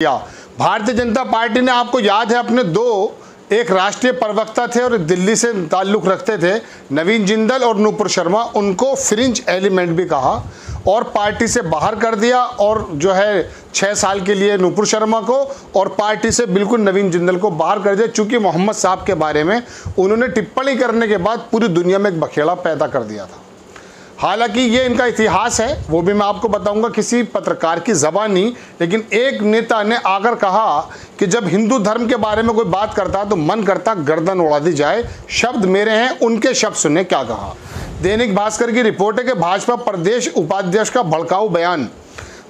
किया। भारतीय जनता पार्टी ने, आपको याद है, अपने एक राष्ट्रीय प्रवक्ता थे और दिल्ली से ताल्लुक़ रखते थे, नवीन जिंदल और नूपुर शर्मा, उनको फ्रिंज एलिमेंट भी कहा और पार्टी से बाहर कर दिया। और जो है 6 साल के लिए नूपुर शर्मा को और पार्टी से बिल्कुल नवीन जिंदल को बाहर कर दिया, चूँकि मोहम्मद साहब के बारे में उन्होंने टिप्पणी करने के बाद पूरी दुनिया में एक बखेड़ा पैदा कर दिया था। हालांकि ये इनका इतिहास है, वो भी मैं आपको बताऊंगा, किसी पत्रकार की ज़बानी। लेकिन एक नेता ने आकर कहा कि जब हिंदू धर्म के बारे में कोई बात करता तो मन करता गर्दन उड़ा दी जाए। शब्द मेरे हैं, उनके शब्द सुने क्या कहा। दैनिक भास्कर की रिपोर्ट है कि भाजपा प्रदेश उपाध्यक्ष का भड़काऊ बयान।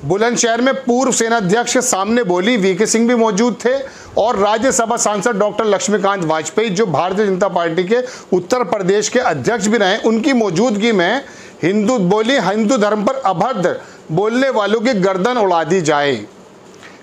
बुलंदशहर में पूर्व सेनाध्यक्ष के सामने बोली, वीके सिंह भी मौजूद थे और राज्यसभा सांसद डॉक्टर लक्ष्मीकांत वाजपेयी, जो भारतीय जनता पार्टी के उत्तर प्रदेश के अध्यक्ष भी रहे, उनकी मौजूदगी में हिंदू धर्म पर अभद्र बोलने वालों की गर्दन उड़ा दी जाए।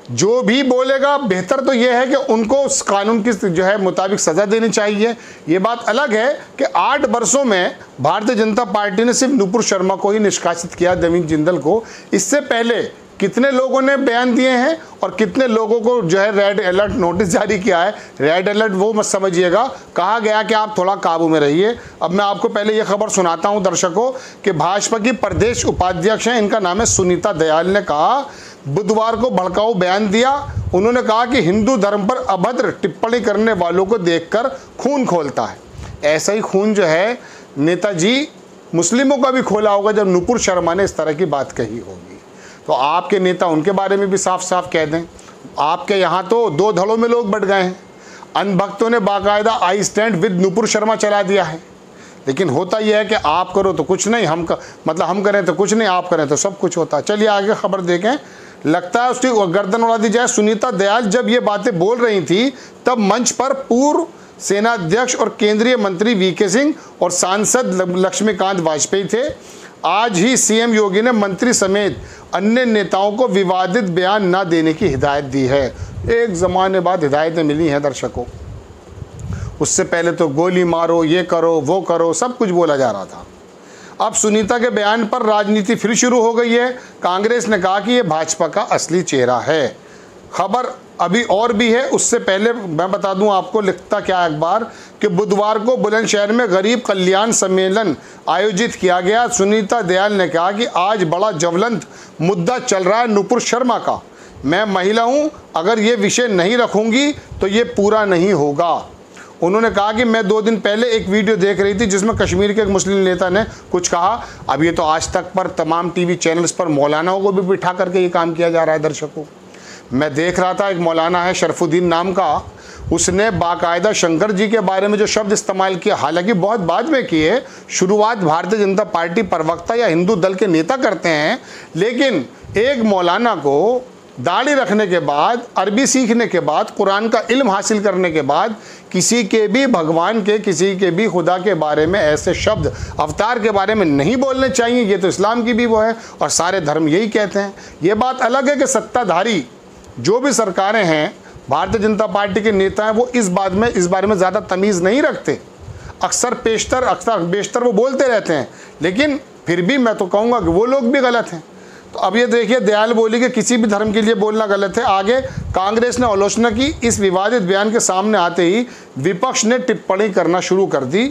जो भी बोलेगा, बेहतर तो यह है कि उनको उस कानून की जो है मुताबिक सज़ा देनी चाहिए। ये बात अलग है कि 8 वर्षों में भारतीय जनता पार्टी ने सिर्फ नूपुर शर्मा को ही निष्कासित किया, नवीन जिंदल को। इससे पहले कितने लोगों ने बयान दिए हैं और कितने लोगों को जो है रेड अलर्ट नोटिस जारी किया है। रेड अलर्ट वो मत समझिएगा, कहा गया कि आप थोड़ा काबू में रहिए। अब मैं आपको पहले ये खबर सुनाता हूं दर्शकों कि भाजपा की प्रदेश उपाध्यक्ष हैं, इनका नाम है सुनीता दयाल, ने कहा, बुधवार को भड़काऊ बयान दिया। उन्होंने कहा कि हिंदू धर्म पर अभद्र टिप्पणी करने वालों को देखकर खून खोलता है। ऐसा ही खून जो है नेताजी मुस्लिमों का भी खोला होगा जब नूपुर शर्मा ने इस तरह की बात कही होगी। तो आपके नेता उनके बारे में भी साफ साफ कह दें। आपके यहाँ तो 2 धड़ों में लोग बढ़ गए हैं। अनभक्तों ने बाकायदा I stand with Nupur Sharma चला दिया है। लेकिन होता यह है कि आप करो तो कुछ नहीं, हम करें तो कुछ नहीं, आप करें तो सब कुछ होता है। चलिए आगे खबर देखें। लगता है उसकी गर्दन उड़ा दी जाए। सुनीता दयाल जब ये बातें बोल रही थी तब मंच पर पूर्व सेनाध्यक्ष और केंद्रीय मंत्री वीके सिंह और सांसद लक्ष्मीकांत वाजपेयी थे। आज ही सीएम योगी ने मंत्री समेत अन्य नेताओं को विवादित बयान न देने की हिदायत दी है। एक ज़माने बाद हिदायतें मिली हैं दर्शकों। उससे पहले तो गोली मारो, ये करो, वो करो, सब कुछ बोला जा रहा था। अब सुनीता के बयान पर राजनीति फिर शुरू हो गई है। कांग्रेस ने कहा कि ये भाजपा का असली चेहरा है। खबर अभी और भी है, उससे पहले मैं बता दूं आपको लिखता क्या अखबार कि बुधवार को बुलंदशहर में गरीब कल्याण सम्मेलन आयोजित किया गया। सुनीता दयाल ने कहा कि आज बड़ा ज्वलंत मुद्दा चल रहा है नूपुर शर्मा का। मैं महिला हूं, अगर ये विषय नहीं रखूंगी तो ये पूरा नहीं होगा। उन्होंने कहा कि मैं 2 दिन पहले एक वीडियो देख रही थी जिसमें कश्मीर के एक मुस्लिम नेता ने कुछ कहा। अब ये तो आज तक पर तमाम टीवी चैनल्स पर मौलानाओं को भी बिठा करके ये काम किया जा रहा है दर्शकों। मैं देख रहा था, एक मौलाना है शरफुद्दीन नाम का, उसने बाकायदा शंकर जी के बारे में जो शब्द इस्तेमाल किया, हालांकि बहुत बाद में किए, शुरुआत भारतीय जनता पार्टी प्रवक्ता या हिंदू दल के नेता करते हैं। लेकिन एक मौलाना को दाढ़ी रखने के बाद, अरबी सीखने के बाद, कुरान का इल्म हासिल करने के बाद किसी के भी भगवान के, किसी के भी खुदा के बारे में ऐसे शब्द, अवतार के बारे में नहीं बोलने चाहिए। ये तो इस्लाम की भी वो है और सारे धर्म यही कहते हैं। ये बात अलग है कि सत्ताधारी जो भी सरकारें हैं, भारतीय जनता पार्टी के नेता हैं, वो इस बारे में ज़्यादा तमीज़ नहीं रखते। अक्सर बेशतर वो बोलते रहते हैं, लेकिन फिर भी मैं तो कहूँगा कि वो लोग भी गलत हैं। तो अब ये देखिए, दयाल बोली कि किसी भी धर्म के लिए बोलना गलत है। आगे कांग्रेस ने आलोचना की। इस विवादित बयान के सामने आते ही विपक्ष ने टिप्पणी करना शुरू कर दी।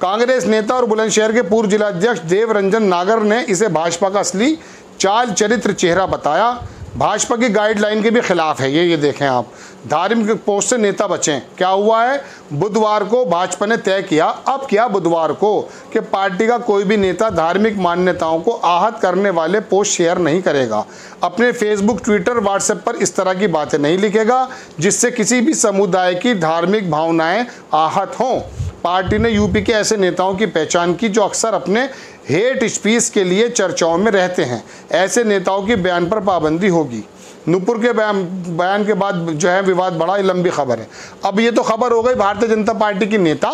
कांग्रेस नेता और बुलंदशहर के पूर्व जिलाध्यक्ष देव रंजन नागर ने इसे भाजपा का असली चाल चरित्र चेहरा बताया। भाजपा की गाइडलाइन के भी खिलाफ है ये देखें आप। धार्मिक पोस्ट से नेता बचें। क्या हुआ है, बुधवार को भाजपा ने तय किया, अब क्या बुधवार को, कि पार्टी का कोई भी नेता धार्मिक मान्यताओं को आहत करने वाले पोस्ट शेयर नहीं करेगा। अपने फेसबुक, ट्विटर, व्हाट्सएप पर इस तरह की बातें नहीं लिखेगा जिससे किसी भी समुदाय की धार्मिक भावनाएं आहत हों। पार्टी ने यूपी के ऐसे नेताओं की पहचान की जो अक्सर अपने हेट स्पीच के लिए चर्चाओं में रहते हैं। ऐसे नेताओं की बयान पर पाबंदी होगी। नूपुर के बयान के बाद जो है विवाद बढ़ा, लंबी खबर है। अब ये तो खबर हो गई भारतीय जनता पार्टी की नेता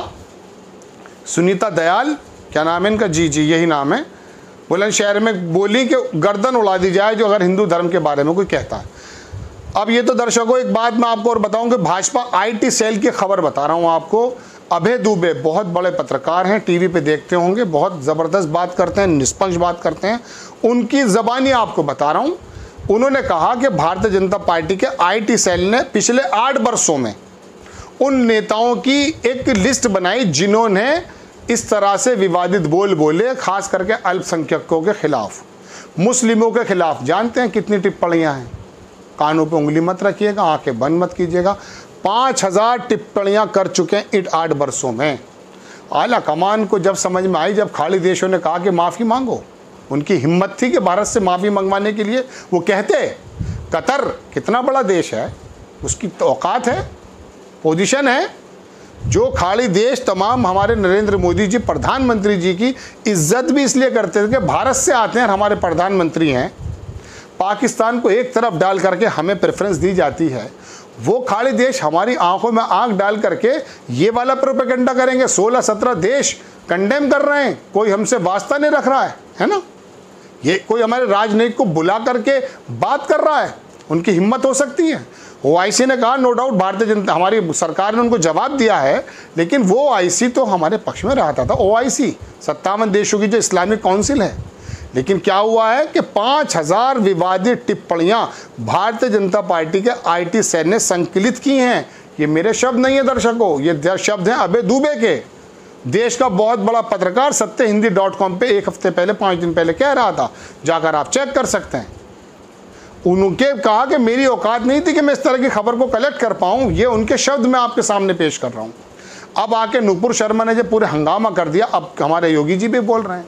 सुनीता दयाल, क्या नाम है इनका, जी यही नाम है, बुलंदशहर में बोली कि गर्दन उड़ा दी जाए जो अगर हिंदू धर्म के बारे में कोई कहता है। अब ये तो दर्शकों एक बात मैं आपको और बताऊं कि भाजपा IT सेल की खबर बता रहा हूं आपको। अभय दुबे बहुत बड़े पत्रकार हैं, टीवी पे देखते होंगे, बहुत ज़बरदस्त बात करते हैं, निष्पक्ष बात करते हैं। उनकी ज़बानी आपको बता रहा हूँ। उन्होंने कहा कि भारतीय जनता पार्टी के आईटी सेल ने पिछले 8 वर्षों में उन नेताओं की एक लिस्ट बनाई जिन्होंने इस तरह से विवादित बोल बोले, खास करके अल्पसंख्यकों के खिलाफ, मुस्लिमों के खिलाफ। जानते हैं कितनी टिप्पणियां हैं? कानों पे उंगली मत रखिएगा, आंखें बंद मत कीजिएगा। 5000 टिप्पणियां कर चुके हैं इन 8 वर्षों में। आला कमान को जब समझ में आई, जब खाड़ी देशों ने कहा कि माफ़ी मांगो, उनकी हिम्मत थी कि भारत से माफ़ी मंगवाने के लिए वो कहते। कतर कितना बड़ा देश है, उसकी औकात है, पोजीशन है। जो खाड़ी देश तमाम हमारे नरेंद्र मोदी जी प्रधानमंत्री जी की इज्जत भी इसलिए करते थे कि भारत से आते हैं, हमारे प्रधानमंत्री हैं। पाकिस्तान को एक तरफ डाल करके हमें प्रेफरेंस दी जाती है। वो खाड़ी देश हमारी आंखों में आंख डाल करके ये वाला प्रोपेगेंडा करेंगे। 16-17 देश कंडेम कर रहे हैं, कोई हमसे वास्ता नहीं रख रहा है ना। ये कोई हमारे राजनीति को बुला करके बात कर रहा है, उनकी हिम्मत हो सकती है। ओआईसी ने कहा नो डाउट भारतीय जनता, हमारी सरकार ने उनको जवाब दिया है, लेकिन वो ओआईसी तो हमारे पक्ष में रहता था। ओआईसी 57 देशों की जो इस्लामिक काउंसिल है। लेकिन क्या हुआ है कि 5000 विवादित टिप्पणियां भारतीय जनता पार्टी के आईटी सेल ने संकलित की हैं। ये मेरे शब्द नहीं है दर्शकों, ये शब्द हैं अभय दुबे के। देश का बहुत बड़ा पत्रकार सत्यहिंदी.com पे 1 हफ्ते पहले, 5 दिन पहले कह रहा था, जाकर आप चेक कर सकते हैं। उनके कहा कि मेरी औकात नहीं थी कि मैं इस तरह की खबर को कलेक्ट कर पाऊँ। ये उनके शब्द मैं आपके सामने पेश कर रहा हूँ। अब आके नुपुर शर्मा ने जो पूरे हंगामा कर दिया, अब हमारे योगी जी भी बोल रहे हैं।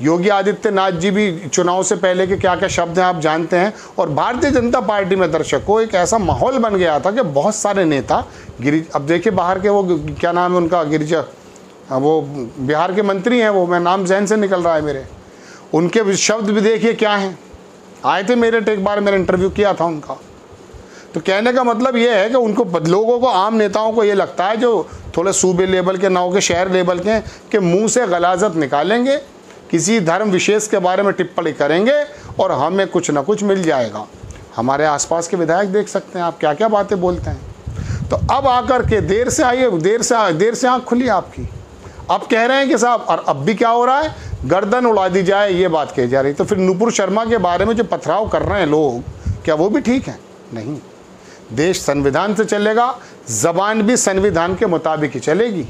योगी आदित्यनाथ जी भी चुनाव से पहले के क्या क्या शब्द हैं आप जानते हैं। और भारतीय जनता पार्टी में दर्शकों एक ऐसा माहौल बन गया था कि बहुत सारे नेता अब देखिए बाहर के, वो क्या नाम है उनका, गिरिजा, वो बिहार के मंत्री हैं, वो मैं नाम जहन से निकल रहा है मेरे, उनके शब्द भी देखिए क्या हैं। आए थे मेरे एक बार, मैंने इंटरव्यू किया था उनका। तो कहने का मतलब ये है कि उनको, लोगों को, आम नेताओं को ये लगता है जो थोड़े सूबे लेवल के ना हो के शहर लेवल के, कि मुंह से गलाजत निकालेंगे, किसी धर्म विशेष के बारे में टिप्पणी करेंगे और हमें कुछ ना कुछ मिल जाएगा। हमारे आसपास के विधायक देख सकते हैं आप क्या क्या बातें बोलते हैं। तो अब आकर के देर से आइए, देर से आँख खुली आपकी। अब कह रहे हैं कि साहब, और अब भी क्या हो रहा है, गर्दन उड़ा दी जाए, ये बात कही जा रही। तो फिर नुपुर शर्मा के बारे में जो पथराव कर रहे हैं लोग, क्या वो भी ठीक है? नहीं। देश संविधान से चलेगा, जबान भी संविधान के मुताबिक ही चलेगी।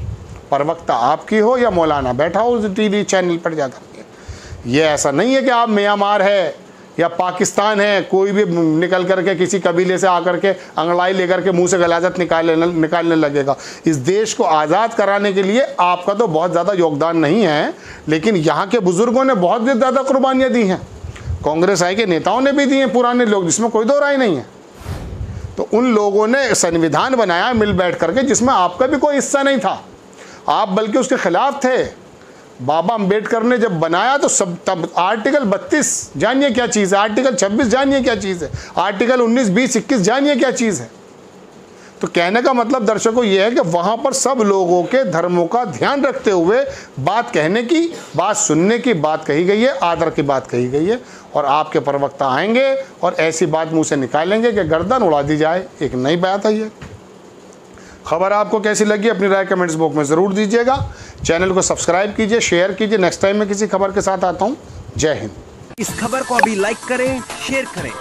प्रवक्ता आपकी हो या मौलाना बैठा हो उस टीवी चैनल पर जाकर के। ये ऐसा नहीं है कि आप म्यांमार है या पाकिस्तान है, कोई भी निकल करके किसी कबीले से आकर के अंगड़ाई लेकर के मुंह से गलाजत निकालने लगेगा। इस देश को आज़ाद कराने के लिए आपका तो बहुत ज़्यादा योगदान नहीं है, लेकिन यहाँ के बुज़ुर्गों ने बहुत ज़्यादा कुर्बानियाँ दी हैं। कांग्रेस आई के नेताओं ने भी दी हैं, पुराने लोग, जिसमें कोई दो राय नहीं है। तो उन लोगों ने संविधान बनाया मिल बैठ करके, जिसमें आपका भी कोई हिस्सा नहीं था। आप बल्कि उसके खिलाफ थे। बाबा अंबेडकर ने जब बनाया तो सब, तब आर्टिकल 32 जानिए क्या चीज़ है, आर्टिकल 26 जानिए क्या चीज़ है, आर्टिकल 19, 20, 21 जानिए क्या चीज़ है। तो कहने का मतलब दर्शकों ये है कि वहाँ पर सब लोगों के धर्मों का ध्यान रखते हुए बात कहने की, बात सुनने की बात कही गई है, आदर की बात कही गई है। और आपके प्रवक्ता आएंगे और ऐसी बात मुँह से निकालेंगे कि गर्दन उड़ा दी जाए। एक नई बात है ये। खबर आपको कैसी लगी अपनी राय कमेंट्स बॉक्स में ज़रूर दीजिएगा। चैनल को सब्सक्राइब कीजिए, शेयर कीजिए। नेक्स्ट टाइम मैं किसी खबर के साथ आता हूँ। जय हिंद। इस खबर को अभी लाइक करें, शेयर करें,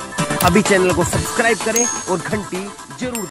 अभी चैनल को सब्सक्राइब करें और घंटी जरूर